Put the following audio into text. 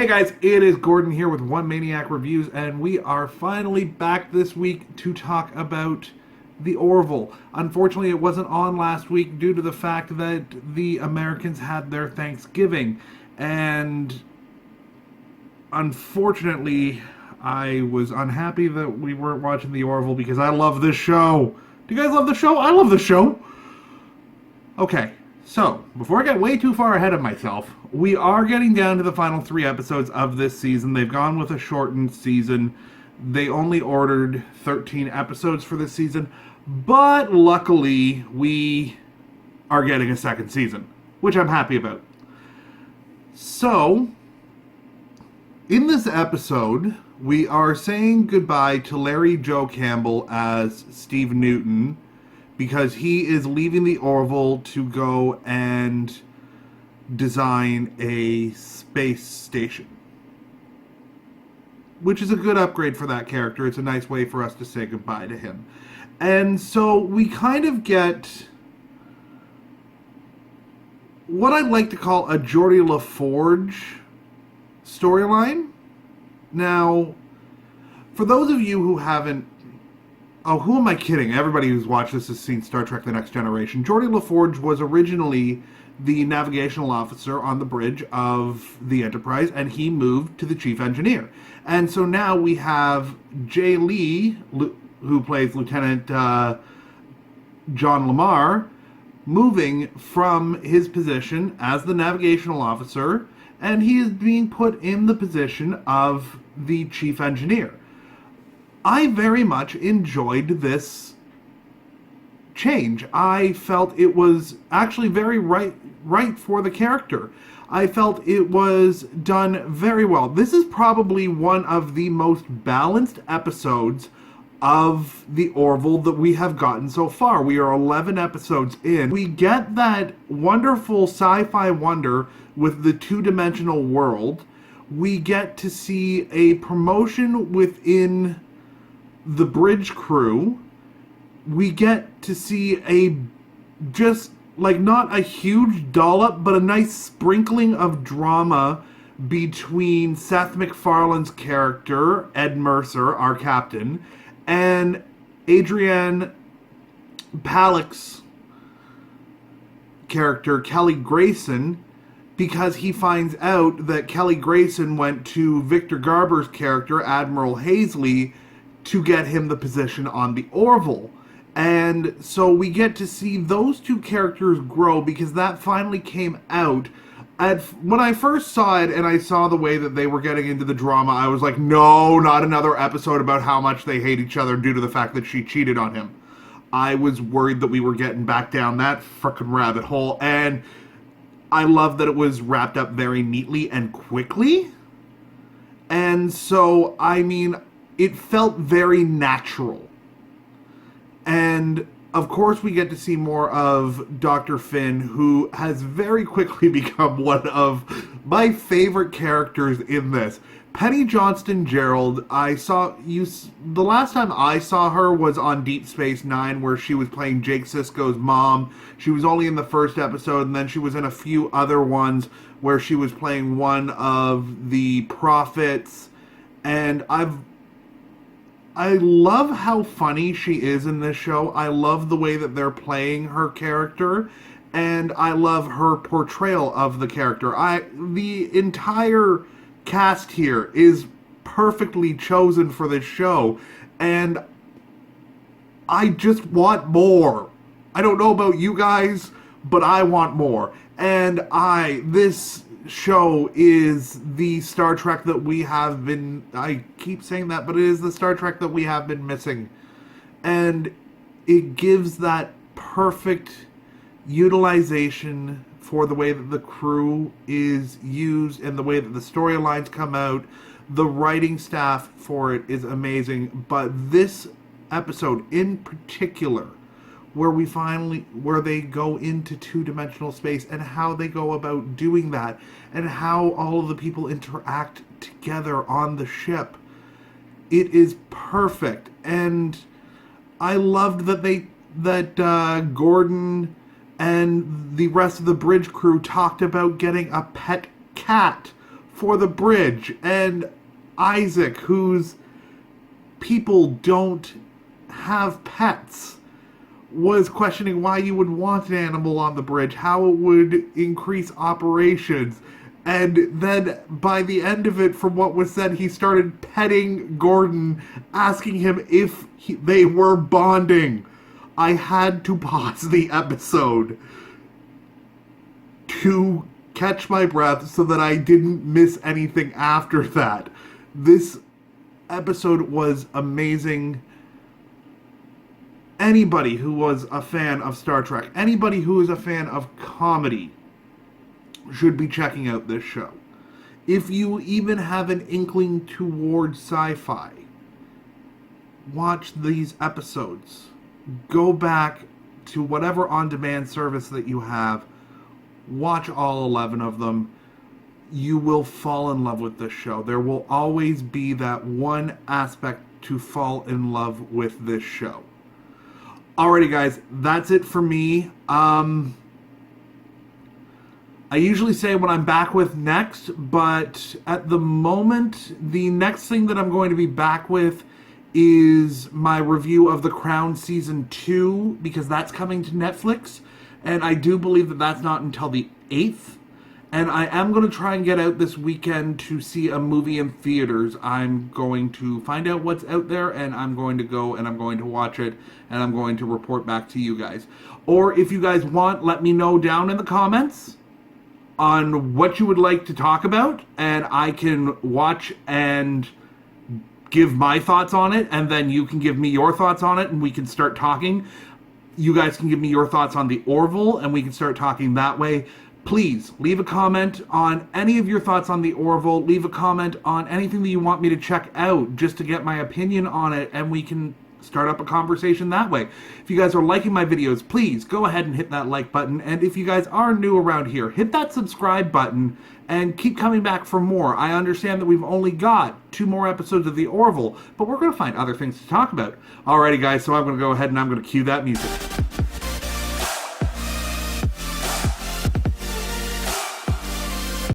Hey guys, it is Gordon here with One Maniac Reviews, and we are finally back this week to talk about the Orville. Unfortunately, it wasn't on last week due to the fact that the Americans had their Thanksgiving, and unfortunately, I was unhappy that we weren't watching the Orville because I love this show. Do you guys love the show? I love the show. Okay, so, before I get way too far ahead of myself, we are getting down to the final 3 episodes of this season. They've gone with a shortened season. They only ordered 13 episodes for this season, but luckily we are getting a second season, which I'm happy about. So, in this episode, we are saying goodbye to Larry Joe Campbell as Steve Newton, because he is leaving the Orville to go and design a space station. Which is a good upgrade for that character. It's a nice way for us to say goodbye to him. And so we kind of get what I'd like to call a Geordie LaForge storyline. Now, for those of you who haven't... Oh, who am I kidding? Everybody who's watched this has seen Star Trek The Next Generation. Geordie LaForge was originally the navigational officer on the bridge of the Enterprise, and he moved to the chief engineer. And so now we have Jay Lee, who plays Lieutenant John Lamar, moving from his position as the navigational officer, and he is being put in the position of the chief engineer. I very much enjoyed this change. I felt it was actually very right for the character. I felt it was done very well. This is probably one of the most balanced episodes of the Orville that we have gotten so far. We are 11 episodes in. We get that wonderful sci-fi wonder with the two-dimensional world. We get to see a promotion within the bridge crew. We get to see a just like not a huge dollop, but a nice sprinkling of drama between Seth MacFarlane's character, Ed Mercer, our captain, and Adrienne Palik's character, Kelly Grayson, because he finds out that Kelly Grayson went to Victor Garber's character, Admiral Hazley, to get him the position on the Orville. And so we get to see those two characters grow, because that finally came out. When I first saw it and I saw the way that they were getting into the drama, I was like, no, not another episode about how much they hate each other due to the fact that she cheated on him. I was worried that we were getting back down that frickin' rabbit hole, and I love that it was wrapped up very neatly and quickly. And so, I mean, it felt very natural. And, of course, we get to see more of Dr. Finn, who has very quickly become one of my favorite characters in this. Penny Johnston-Gerald, the last time I saw her was on Deep Space Nine, where she was playing Jake Sisko's mom. She was only in the first episode, and then she was in a few other ones where she was playing one of the prophets. And I love how funny she is in this show. I love the way that they're playing her character, and I love her portrayal of the character. The entire cast here is perfectly chosen for this show, and I just want more. I don't know about you guys, but I want more. And this show is the Star Trek that we have been... I keep saying that, but it is the Star Trek that we have been missing. And it gives that perfect utilization for the way that the crew is used and the way that the storylines come out. The writing staff for it is amazing. But this episode in particular, where they go into two-dimensional space and how they go about doing that and how all of the people interact together on the ship. It is perfect. And I loved that Gordon and the rest of the bridge crew talked about getting a pet cat for the bridge, and Isaac, whose people don't have pets, was questioning why you would want an animal on the bridge, how it would increase operations. And then by the end of it, from what was said, he started petting Gordon, asking him if they were bonding. I had to pause the episode to catch my breath so that I didn't miss anything after that. This episode was amazing. Anybody who was a fan of Star Trek, anybody who is a fan of comedy, should be checking out this show. If you even have an inkling towards sci-fi, watch these episodes. Go back to whatever on-demand service that you have. Watch all 11 of them. You will fall in love with this show. There will always be that one aspect to fall in love with this show. Alrighty, guys, that's it for me. I usually say what I'm back with next, but at the moment, the next thing that I'm going to be back with is my review of The Crown Season 2, because that's coming to Netflix, and I do believe that that's not until the 8th. And I am going to try and get out this weekend to see a movie in theaters. I'm going to find out what's out there, and I'm going to go and I'm going to watch it, and I'm going to report back to you guys. Or if you guys want, let me know down in the comments on what you would like to talk about, and I can watch and give my thoughts on it, and then you can give me your thoughts on it, and we can start talking. You guys can give me your thoughts on the Orville, and we can start talking that way. Please, leave a comment on any of your thoughts on the Orville. Leave a comment on anything that you want me to check out, just to get my opinion on it, and we can start up a conversation that way. If you guys are liking my videos, please go ahead and hit that like button. And if you guys are new around here, hit that subscribe button and keep coming back for more. I understand that we've only got 2 more episodes of the Orville, but we're going to find other things to talk about. Alrighty, guys, so I'm going to go ahead and I'm going to cue that music.